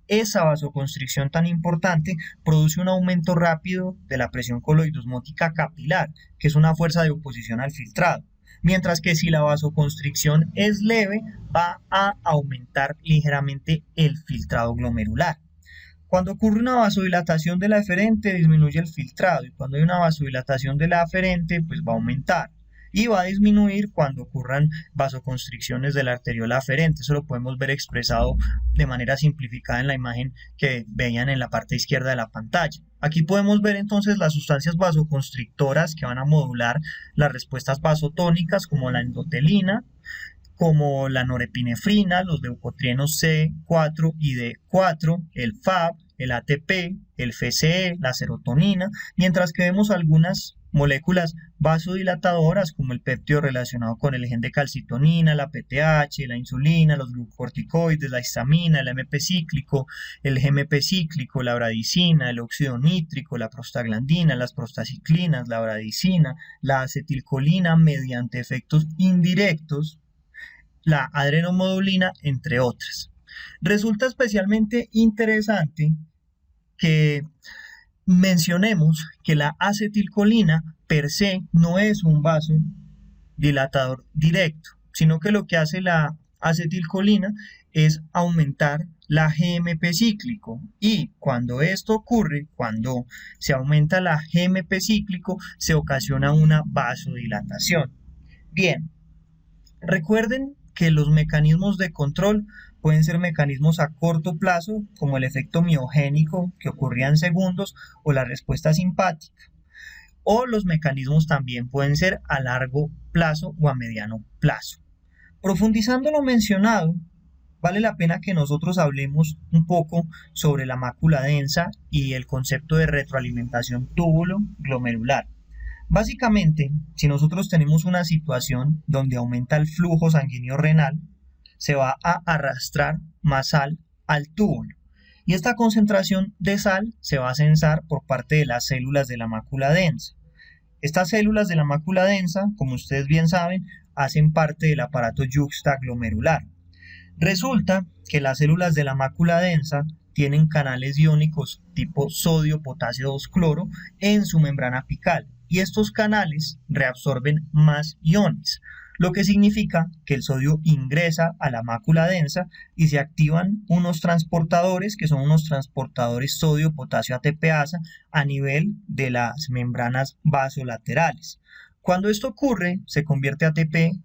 esa vasoconstricción tan importante produce un aumento rápido de la presión coloidosmótica capilar, que es una fuerza de oposición al filtrado. Mientras que si la vasoconstricción es leve, va a aumentar ligeramente el filtrado glomerular. Cuando ocurre una vasodilatación de la eferente, disminuye el filtrado, y cuando hay una vasodilatación de la aferente, pues va a aumentar. Y va a disminuir cuando ocurran vasoconstricciones de la arteriola aferente. Eso lo podemos ver expresado de manera simplificada en la imagen que veían en la parte izquierda de la pantalla. Aquí podemos ver entonces las sustancias vasoconstrictoras que van a modular las respuestas vasotónicas, como la endotelina, como la norepinefrina, los leucotrienos C4 y D4, el FAB, el ATP, el FCE, la serotonina, mientras que vemos algunas moléculas vasodilatadoras como el péptido relacionado con el gen de calcitonina, la PTH, la insulina, los glucorticoides, la histamina, el AMP cíclico, el GMP cíclico, la bradicina, el óxido nítrico, la prostaglandina, las prostaciclinas, la bradicina, la acetilcolina mediante efectos indirectos, la adrenomodulina, entre otras. Resulta especialmente interesante que mencionemos que la acetilcolina per se no es un vasodilatador directo, sino que lo que hace la acetilcolina es aumentar la GMP cíclico, y cuando esto ocurre, cuando se aumenta la GMP cíclico, se ocasiona una vasodilatación. Bien, recuerden que los mecanismos de control pueden ser mecanismos a corto plazo, como el efecto miogénico que ocurría en segundos, o la respuesta simpática, o los mecanismos también pueden ser a largo plazo o a mediano plazo. Profundizando lo mencionado, vale la pena que nosotros hablemos un poco sobre la mácula densa y el concepto de retroalimentación túbulo-glomerular. Básicamente, si nosotros tenemos una situación donde aumenta el flujo sanguíneo renal, se va a arrastrar más sal al túbulo. Y esta concentración de sal se va a censar por parte de las células de la mácula densa. Estas células de la mácula densa, como ustedes bien saben, hacen parte del aparato yuxtaglomerular. Resulta que las células de la mácula densa tienen canales iónicos tipo sodio-potasio 2-cloro en su membrana apical, y estos canales reabsorben más iones, lo que significa que el sodio ingresa a la mácula densa y se activan unos transportadores que son unos transportadores sodio-potasio ATPasa a nivel de las membranas vasolaterales. Cuando esto ocurre, se convierte ATP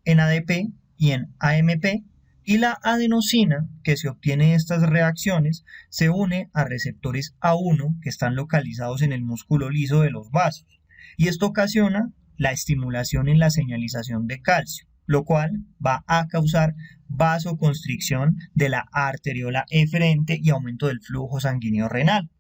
en ADP y en AMP, y la adenosina que se obtiene de estas reacciones se une a receptores A1 que están localizados en el músculo liso de los vasos, y esto ocasiona la estimulación en la señalización de calcio, lo cual va a causar vasoconstricción de la arteriola eferente y aumento del flujo sanguíneo renal.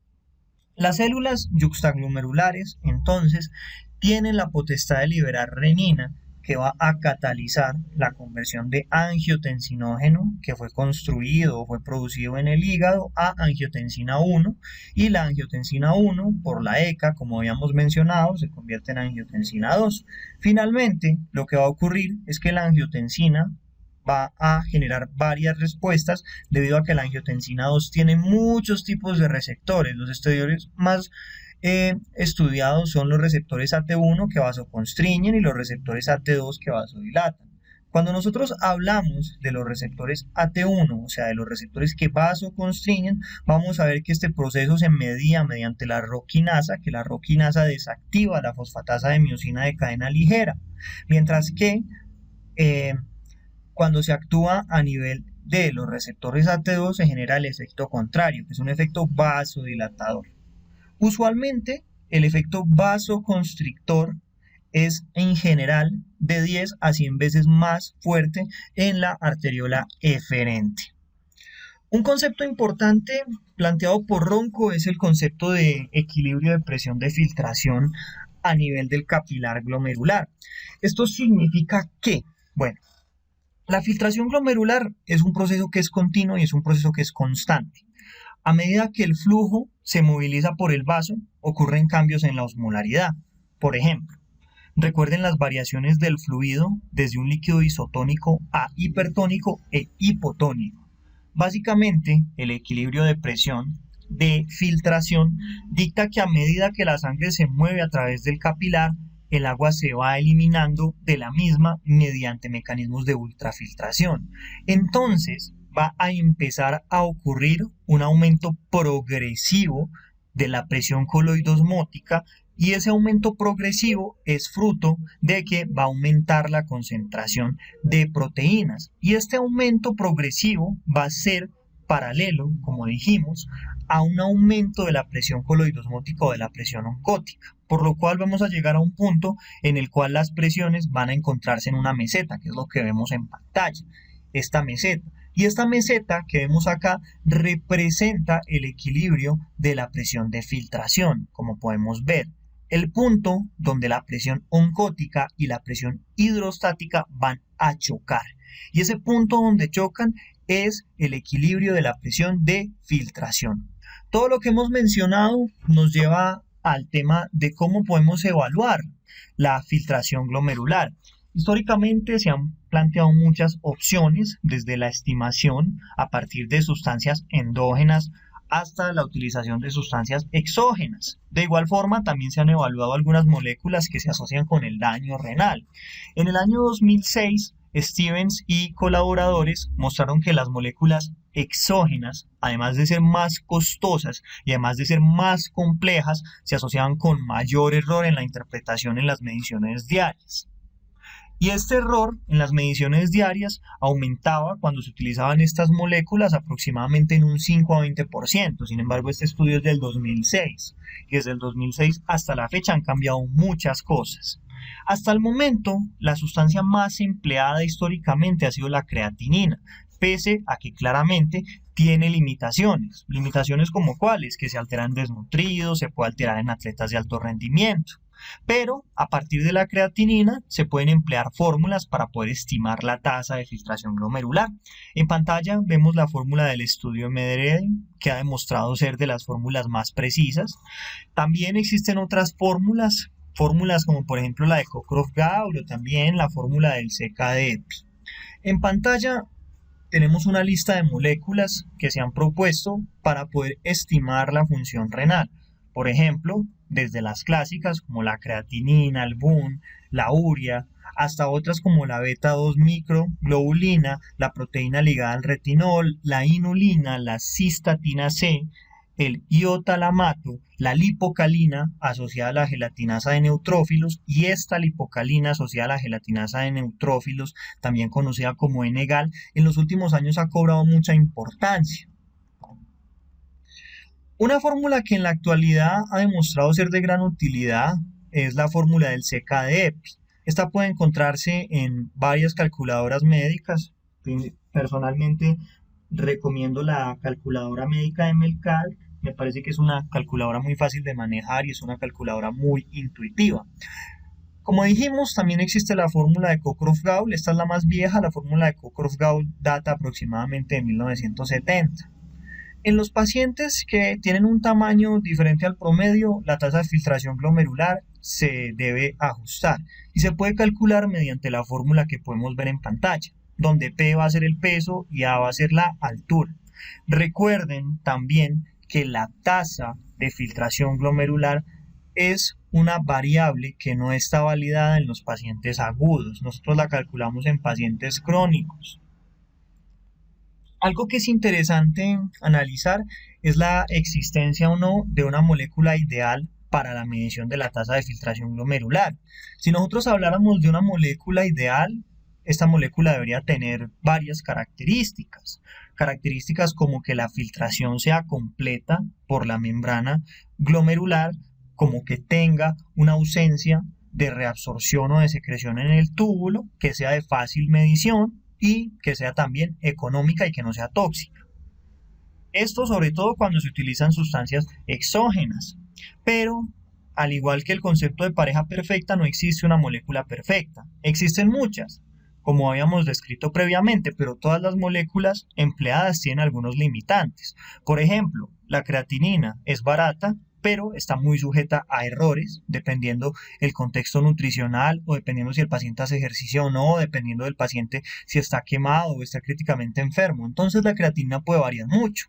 Las células yuxtaglomerulares, entonces, tienen la potestad de liberar renina, que va a catalizar la conversión de angiotensinógeno que fue construido o fue producido en el hígado a angiotensina 1, y la angiotensina 1 por la ECA, como habíamos mencionado, se convierte en angiotensina 2. Finalmente, lo que va a ocurrir es que la angiotensina va a generar varias respuestas debido a que la angiotensina 2 tiene muchos tipos de receptores. Los estudios más estudiados son los receptores AT1 que vasoconstriñen y los receptores AT2 que vasodilatan. Cuando nosotros hablamos de los receptores AT1, o sea, de los receptores que vasoconstriñen, vamos a ver que este proceso se medía mediante la roquinasa, que la roquinasa desactiva la fosfatasa de miosina de cadena ligera, mientras que cuando se actúa a nivel de los receptores AT2 se genera el efecto contrario, que es un efecto vasodilatador. Usualmente, el efecto vasoconstrictor es en general de 10 a 100 veces más fuerte en la arteriola eferente. Un concepto importante planteado por Ronco es el concepto de equilibrio de presión de filtración a nivel del capilar glomerular. Esto significa que, bueno, la filtración glomerular es un proceso que es continuo y es un proceso que es constante. A medida que el flujo se moviliza por el vaso, ocurren cambios en la osmolaridad. Por ejemplo, recuerden las variaciones del fluido desde un líquido isotónico a hipertónico e hipotónico. Básicamente, el equilibrio de presión de filtración dicta que a medida que la sangre se mueve a través del capilar, el agua se va eliminando de la misma mediante mecanismos de ultrafiltración. Entonces, va a empezar a ocurrir un aumento progresivo de la presión coloidosmótica, y ese aumento progresivo es fruto de que va a aumentar la concentración de proteínas, y este aumento progresivo va a ser paralelo, como dijimos, a un aumento de la presión coloidosmótica o de la presión oncótica, por lo cual vamos a llegar a un punto en el cual las presiones van a encontrarse en una meseta, que es lo que vemos en pantalla, esta meseta. Y esta meseta que vemos acá representa el equilibrio de la presión de filtración, como podemos ver. El punto donde la presión oncótica y la presión hidrostática van a chocar. Y ese punto donde chocan es el equilibrio de la presión de filtración. Todo lo que hemos mencionado nos lleva al tema de cómo podemos evaluar la filtración glomerular. Históricamente se han planteado muchas opciones, desde la estimación a partir de sustancias endógenas hasta la utilización de sustancias exógenas. De igual forma, también se han evaluado algunas moléculas que se asocian con el daño renal. En el año 2006, Stevens y colaboradores mostraron que las moléculas exógenas, además de ser más costosas y además de ser más complejas, se asociaban con mayor error en la interpretación en las mediciones diarias. Y este error en las mediciones diarias aumentaba cuando se utilizaban estas moléculas aproximadamente en un 5 a 20%. Sin embargo, este estudio es del 2006 y desde el 2006 hasta la fecha han cambiado muchas cosas. Hasta el momento, la sustancia más empleada históricamente ha sido la creatinina, pese a que claramente tiene limitaciones. Limitaciones como cuáles, que se alteran desnutridos, se puede alterar en atletas de alto rendimiento. Pero a partir de la creatinina se pueden emplear fórmulas para poder estimar la tasa de filtración glomerular. En pantalla vemos la fórmula del estudio Medred, que ha demostrado ser de las fórmulas más precisas. También existen otras fórmulas como por ejemplo la de Cockcroft-Gaul o también la fórmula del CKD-EPI. En pantalla tenemos una lista de moléculas que se han propuesto para poder estimar la función renal. Por ejemplo, desde las clásicas como la creatinina, el BUN, la urea, hasta otras como la beta-2 microglobulina, la proteína ligada al retinol, la inulina, la cistatina C, el iotalamato, la lipocalina asociada a la gelatinasa de neutrófilos y esta lipocalina asociada a la gelatinasa de neutrófilos, también conocida como N-gal, en los últimos años ha cobrado mucha importancia. Una fórmula que en la actualidad ha demostrado ser de gran utilidad es la fórmula del CKD-EPI. Esta puede encontrarse en varias calculadoras médicas. Personalmente recomiendo la calculadora médica de Melcalc. Me parece que es una calculadora muy fácil de manejar y es una calculadora muy intuitiva. Como dijimos, también existe la fórmula de Cockcroft-Gaul. Esta es la más vieja. La fórmula de Cockcroft-Gaul data aproximadamente de 1970. En los pacientes que tienen un tamaño diferente al promedio, la tasa de filtración glomerular se debe ajustar y se puede calcular mediante la fórmula que podemos ver en pantalla, donde P va a ser el peso y A va a ser la altura. Recuerden también que la tasa de filtración glomerular es una variable que no está validada en los pacientes agudos. Nosotros la calculamos en pacientes crónicos. Algo que es interesante analizar es la existencia o no de una molécula ideal para la medición de la tasa de filtración glomerular. Si nosotros habláramos de una molécula ideal, esta molécula debería tener varias características. Características como que la filtración sea completa por la membrana glomerular, como que tenga una ausencia de reabsorción o de secreción en el túbulo, que sea de fácil medición y que sea también económica y que no sea tóxica. Esto sobre todo cuando se utilizan sustancias exógenas. Pero, al igual que el concepto de pareja perfecta, no existe una molécula perfecta. Existen muchas, como habíamos descrito previamente, pero todas las moléculas empleadas tienen algunos limitantes. Por ejemplo, la creatinina es barata, pero está muy sujeta a errores, dependiendo el contexto nutricional o dependiendo si el paciente hace ejercicio o no, dependiendo del paciente si está quemado o está críticamente enfermo. Entonces la creatinina puede variar mucho.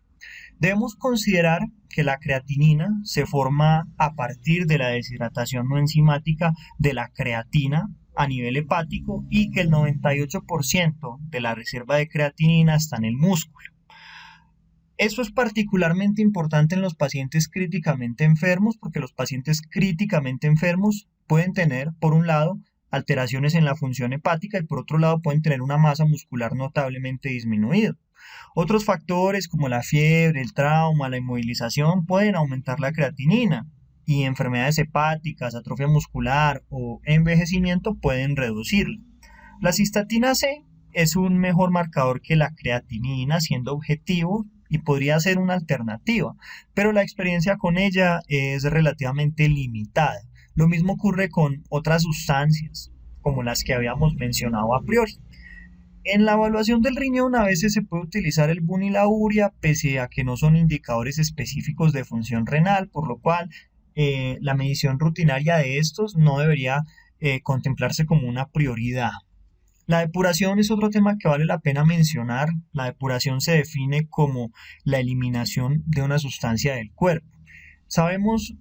Debemos considerar que la creatinina se forma a partir de la deshidratación no enzimática de la creatina a nivel hepático y que el 98% de la reserva de creatinina está en el músculo. Eso es particularmente importante en los pacientes críticamente enfermos porque los pacientes críticamente enfermos pueden tener, por un lado, alteraciones en la función hepática y por otro lado pueden tener una masa muscular notablemente disminuida. Otros factores como la fiebre, el trauma, la inmovilización pueden aumentar la creatinina y enfermedades hepáticas, atrofia muscular o envejecimiento pueden reducirla. La cistatina C es un mejor marcador que la creatinina, siendo objetivo y podría ser una alternativa, pero la experiencia con ella es relativamente limitada. Lo mismo ocurre con otras sustancias, como las que habíamos mencionado a priori. En la evaluación del riñón a veces se puede utilizar el BUN y la urea, pese a que no son indicadores específicos de función renal, por lo cual la medición rutinaria de estos no debería contemplarse como una prioridad. La depuración es otro tema que vale la pena mencionar. La depuración se define como la eliminación de una sustancia del cuerpo. Sabemos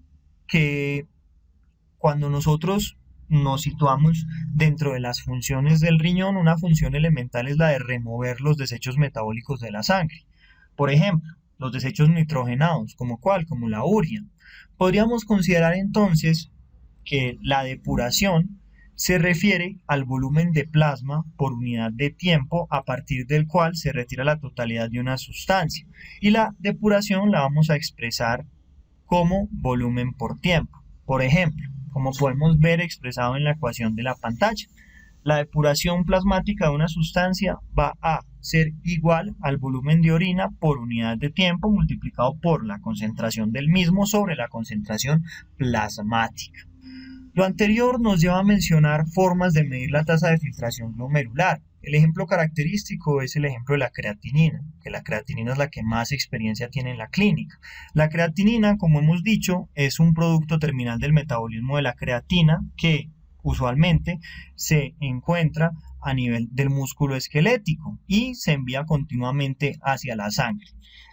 que cuando nosotros nos situamos dentro de las funciones del riñón. Una función elemental es la de remover los desechos metabólicos de la sangre. Por ejemplo, los desechos nitrogenados, ¿como cuál? Como la urea. Podríamos considerar entonces que la depuración se refiere al volumen de plasma por unidad de tiempo a partir del cual se retira la totalidad de una sustancia, y la depuración la vamos a expresar como volumen por tiempo. Por ejemplo, como podemos ver expresado en la ecuación de la pantalla, la depuración plasmática de una sustancia va a ser igual al volumen de orina por unidad de tiempo multiplicado por la concentración del mismo sobre la concentración plasmática. Lo anterior nos lleva a mencionar formas de medir la tasa de filtración glomerular. El ejemplo característico es el ejemplo de la creatinina, que la creatinina es la que más experiencia tiene en la clínica. La creatinina, como hemos dicho, es un producto terminal del metabolismo de la creatina que usualmente se encuentra a nivel del músculo esquelético y se envía continuamente hacia la sangre.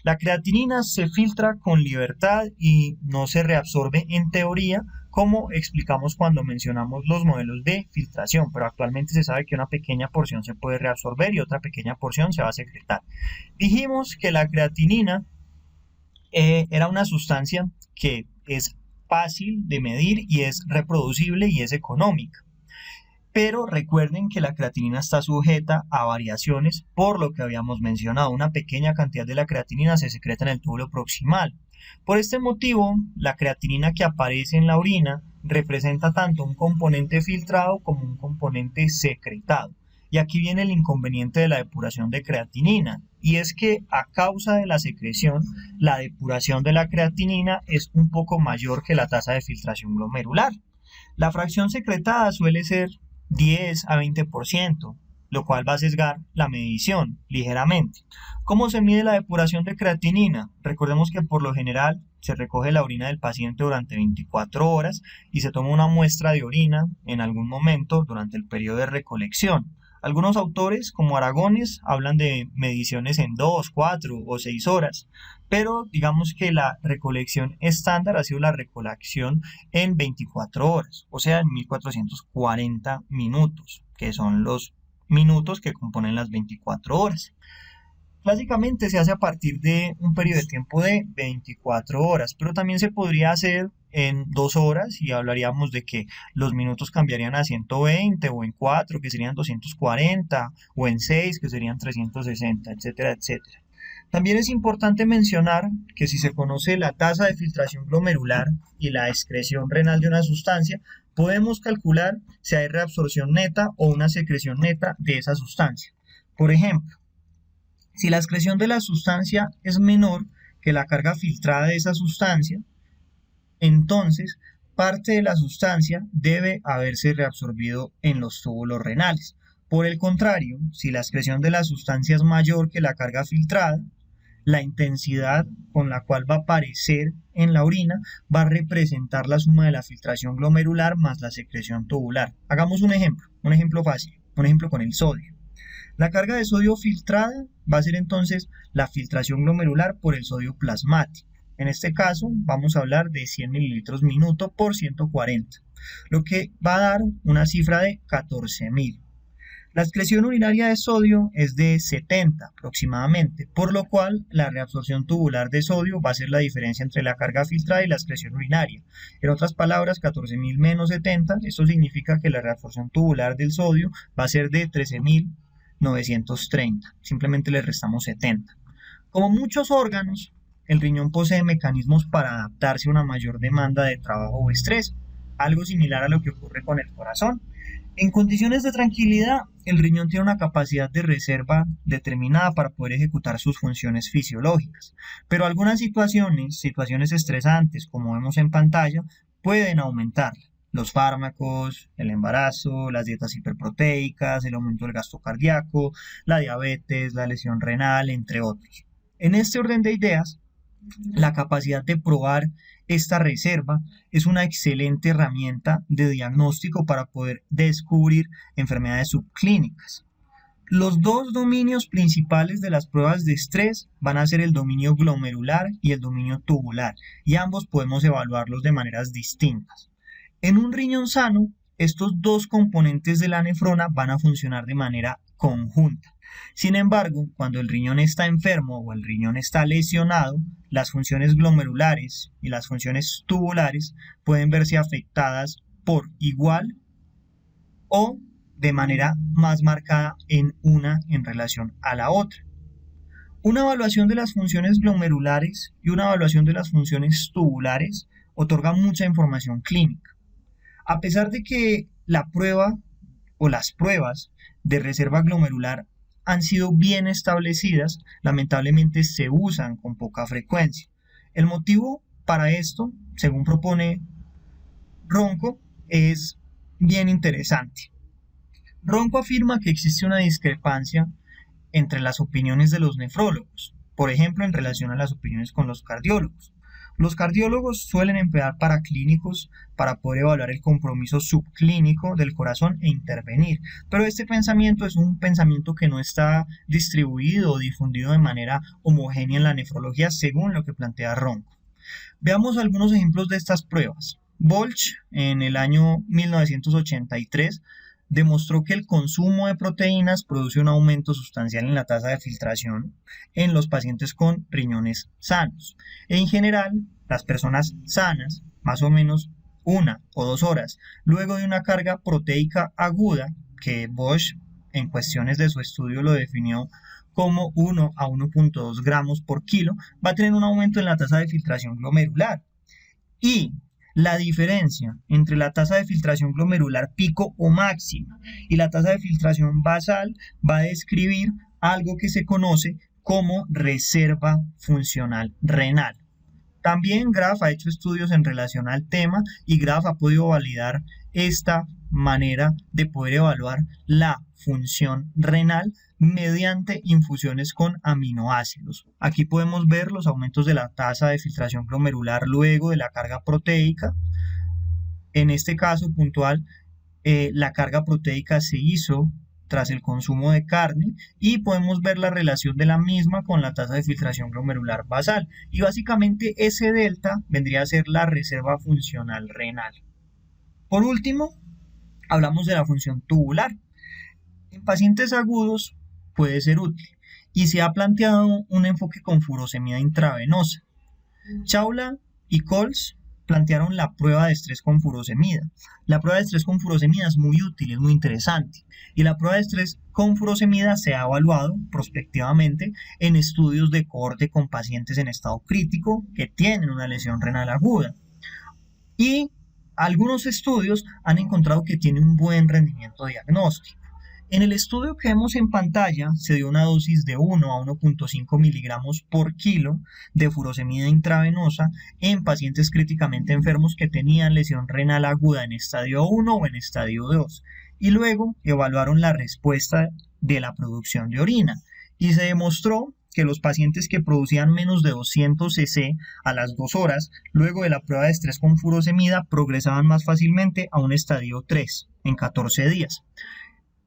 La creatinina se filtra con libertad y no se reabsorbe en teoría, como explicamos cuando mencionamos los modelos de filtración, pero actualmente se sabe que una pequeña porción se puede reabsorber y otra pequeña porción se va a secretar. Dijimos que la creatinina era una sustancia que es fácil de medir y es reproducible y es económica. Pero recuerden que la creatinina está sujeta a variaciones por lo que habíamos mencionado. Una pequeña cantidad de la creatinina se secreta en el túbulo proximal. Por este motivo, la creatinina que aparece en la orina representa tanto un componente filtrado como un componente secretado. Y aquí viene el inconveniente de la depuración de creatinina, y es que a causa de la secreción, la depuración de la creatinina es un poco mayor que la tasa de filtración glomerular. La fracción secretada suele ser 10 a 20%, lo cual va a sesgar la medición ligeramente. ¿Cómo se mide la depuración de creatinina? Recordemos que por lo general se recoge la orina del paciente durante 24 horas y se toma una muestra de orina en algún momento durante el periodo de recolección. Algunos autores, como Aragones, hablan de mediciones en 2, 4 o 6 horas, pero digamos que la recolección estándar ha sido la recolección en 24 horas, o sea, en 1440 minutos, que son los minutos que componen las 24 horas. Clásicamente se hace a partir de un periodo de tiempo de 24 horas, pero también se podría hacer en 2 horas y hablaríamos de que los minutos cambiarían a 120, o en 4 que serían 240, o en 6 que serían 360, etcétera, etcétera. También es importante mencionar que si se conoce la tasa de filtración glomerular y la excreción renal de una sustancia, podemos calcular si hay reabsorción neta o una secreción neta de esa sustancia. Por ejemplo, si la excreción de la sustancia es menor que la carga filtrada de esa sustancia, entonces parte de la sustancia debe haberse reabsorbido en los túbulos renales. Por el contrario, si la excreción de la sustancia es mayor que la carga filtrada, la intensidad con la cual va a aparecer en la orina va a representar la suma de la filtración glomerular más la secreción tubular. Hagamos un ejemplo fácil, un ejemplo con el sodio. La carga de sodio filtrada va a ser entonces la filtración glomerular por el sodio plasmático. En este caso vamos a hablar de 100 mililitros minuto por 140, lo que va a dar una cifra de 14.000. La excreción urinaria de sodio es de 70 aproximadamente, por lo cual la reabsorción tubular de sodio va a ser la diferencia entre la carga filtrada y la excreción urinaria. En otras palabras, 14.000 menos 70, esto significa que la reabsorción tubular del sodio va a ser de 13.930, simplemente le restamos 70. Como muchos órganos, el riñón posee mecanismos para adaptarse a una mayor demanda de trabajo o estrés, algo similar a lo que ocurre con el corazón. En condiciones de tranquilidad, el riñón tiene una capacidad de reserva determinada para poder ejecutar sus funciones fisiológicas, pero algunas situaciones estresantes, como vemos en pantalla, pueden aumentarla. Los fármacos, el embarazo, las dietas hiperproteicas, el aumento del gasto cardíaco, la diabetes, la lesión renal, entre otros. En este orden de ideas, la capacidad de probar esta reserva es una excelente herramienta de diagnóstico para poder descubrir enfermedades subclínicas. Los dos dominios principales de las pruebas de estrés van a ser el dominio glomerular y el dominio tubular, y ambos podemos evaluarlos de maneras distintas. En un riñón sano, estos dos componentes de la nefrona van a funcionar de manera conjunta. Sin embargo, cuando el riñón está enfermo o el riñón está lesionado, las funciones glomerulares y las funciones tubulares pueden verse afectadas por igual o de manera más marcada en una en relación a la otra. Una evaluación de las funciones glomerulares y una evaluación de las funciones tubulares otorga mucha información clínica. A pesar de que la prueba o las pruebas de reserva glomerular han sido bien establecidas, lamentablemente se usan con poca frecuencia. El motivo para esto, según propone Ronco, es bien interesante. Ronco afirma que existe una discrepancia entre las opiniones de los nefrólogos, por ejemplo, en relación a las opiniones con los cardiólogos. Los cardiólogos suelen emplear paraclínicos para poder evaluar el compromiso subclínico del corazón e intervenir, pero este pensamiento es un pensamiento que no está distribuido o difundido de manera homogénea en la nefrología según lo que plantea Ronco. Veamos algunos ejemplos de estas pruebas. Bolch, en el año 1983, demostró que el consumo de proteínas produce un aumento sustancial en la tasa de filtración en los pacientes con riñones sanos. En general, las personas sanas, más o menos 1 o 2 horas luego de una carga proteica aguda, que Bosch en cuestiones de su estudio lo definió como 1 a 1.2 gramos por kilo, va a tener un aumento en la tasa de filtración glomerular. Y la diferencia entre la tasa de filtración glomerular pico o máxima y la tasa de filtración basal va a describir algo que se conoce como reserva funcional renal. También Graf ha hecho estudios en relación al tema y Graf ha podido validar esta manera de poder evaluar la función renal mediante infusiones con aminoácidos. Aquí podemos ver los aumentos de la tasa de filtración glomerular luego de la carga proteica. En este caso puntual, la carga proteica se hizo tras el consumo de carne y podemos ver la relación de la misma con la tasa de filtración glomerular basal. Y básicamente ese delta vendría a ser la reserva funcional renal. Por último, hablamos de la función tubular. En pacientes agudos puede ser útil y se ha planteado un enfoque con furosemida intravenosa. Chawla y Coles plantearon la prueba de estrés con furosemida. La prueba de estrés con furosemida es muy útil, es muy interesante. Y la prueba de estrés con furosemida se ha evaluado prospectivamente en estudios de cohorte con pacientes en estado crítico que tienen una lesión renal aguda. Y algunos estudios han encontrado que tiene un buen rendimiento diagnóstico. En el estudio que vemos en pantalla se dio una dosis de 1 a 1.5 miligramos por kilo de furosemida intravenosa en pacientes críticamente enfermos que tenían lesión renal aguda en estadio 1 o en estadio 2 y luego evaluaron la respuesta de la producción de orina y se demostró que los pacientes que producían menos de 200 cc a las 2 horas luego de la prueba de estrés con furosemida progresaban más fácilmente a un estadio 3 en 14 días.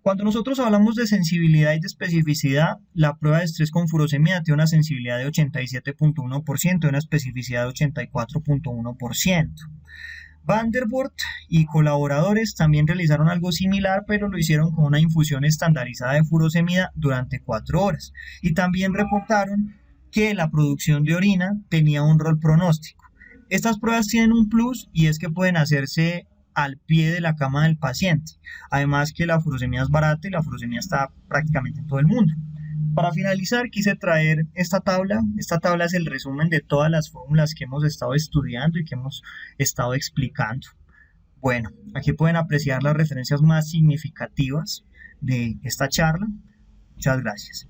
Cuando nosotros hablamos de sensibilidad y de especificidad, la prueba de estrés con furosemida tiene una sensibilidad de 87.1% y una especificidad de 84.1%. Van der Voort y colaboradores también realizaron algo similar, pero lo hicieron con una infusión estandarizada de furosemida durante 4 horas. Y también reportaron que la producción de orina tenía un rol pronóstico. Estas pruebas tienen un plus y es que pueden hacerse al pie de la cama del paciente. Además que la furosemida es barata y la furosemida está prácticamente en todo el mundo. Para finalizar, quise traer esta tabla. Esta tabla es el resumen de todas las fórmulas que hemos estado estudiando y que hemos estado explicando. Bueno, aquí pueden apreciar las referencias más significativas de esta charla. Muchas gracias.